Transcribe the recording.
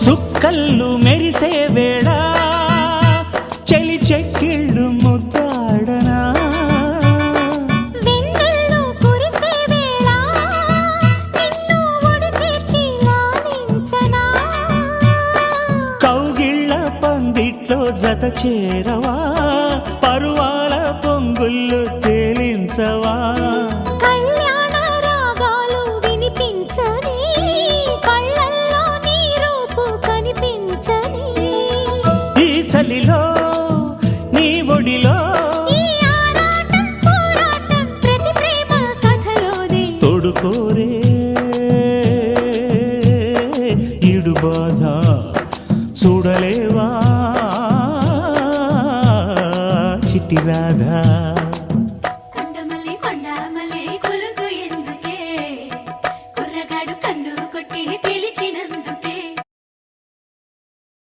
సుక్కల్లు మెరిసే వేళ చెలి చెక్కిళ్ళు ముద్దాడనా వెన్నెల్లో కురిసే వేళ నిన్ను ఒడి చేర్చి లాలించనా కౌగిళ్ళ పందిట్లో జత చేరవా పరువాల పొంగుళ్ళు తేలించవా కళ్యాణ రాగాలు వినిపించని కళ్ళల్లో నీ రూపు కనిపించని ఈ చలిలో నీ ఒడిలో ఈ ఆరాటం పోరాటం ప్రతి ప్రేమ కథలోనే తోడుకోరే ఈడు బాధ చూడలేవా చిట్టి రాధా